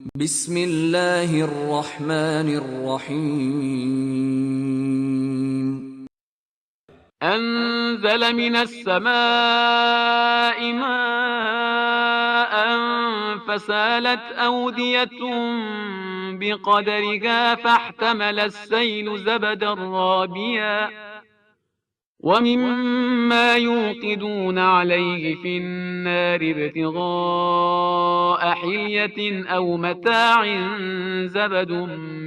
بسم الله الرحمن الرحيم أنزل من السماء ماء فسالت أودية بقدرها فاحتمل السيل زبدا رابيا ومما يوقدون عليه في النار ابتغاء حلية أو متاع زبد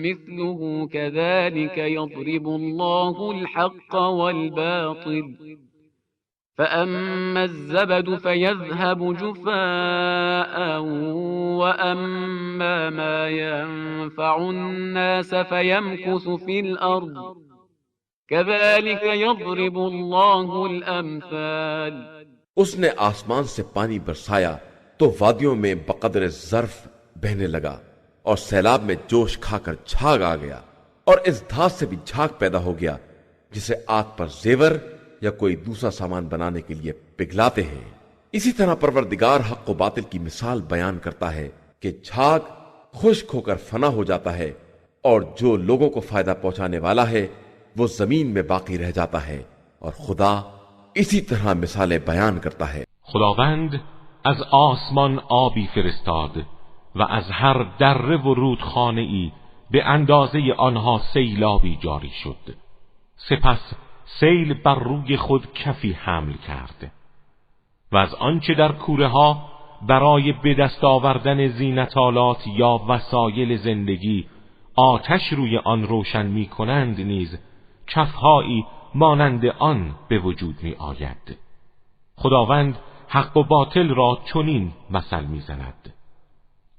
مثله كذلك يضرب الله الحق والباطل فأما الزبد فيذهب جفاء وأما ما ينفع الناس فيمكث في الأرض كذلك يضرب الله الأمثال. उसने आसमान से पानी बरसाया तो वादियों में बकदर ज़र्फ बहने लगा और सैलाब में जोश खाकर झाग आ गया और इस धात से भी झाग पैदा हो गया जिसे आग पर जेवर या कोई दूसरा सामान बनाने के लिए पिघलाते हैं। इसी तरह परवरदिगार हक व बातिल की मिसाल बयान करता है कि झाग खुश्क होकर फना हो जाता है और जो लोगों को फायदा पहुंचाने वाला है वो जमीन में बाकी रह जाता है और खुदा इसी तरह मिसालें बयान करता है. خداوند از آسمان آبی فرستاد و از هر دره و رودخانه‌ای به اندازه آنها سیلابی جاری شد. سپس سیل بر روی خود کفی حمل کرد و از آنچه در کوره ها برای به دست آوردن زینتالات یا وسایل زندگی آتش روی آن روشن می کنند نیز کفهایی مانند آن به وجود می آید. خداوند حق و باطل را چنین مثل می زند.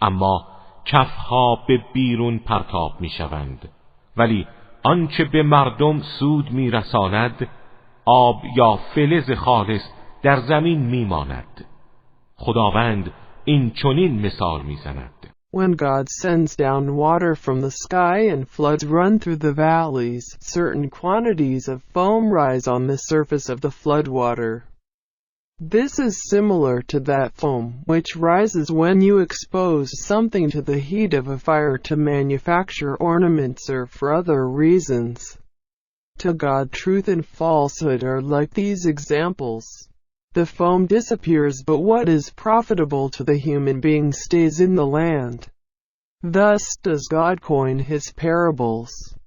اما کفها به بیرون پرتاب می شوند ولی آنچه به مردم سود می رساند آب یا فلز خالص در زمین می ماند. خداوند این چنین مثال می زند. When God sends down water from the sky and floods run through the valleys, certain quantities of foam rise on the surface of the floodwater. This is similar to that foam which rises when you expose something to the heat of a fire to manufacture ornaments or for other reasons. To God, truth and falsehood are like these examples. The foam disappears, but what is profitable to the human being stays in the land. Thus does God coin his parables.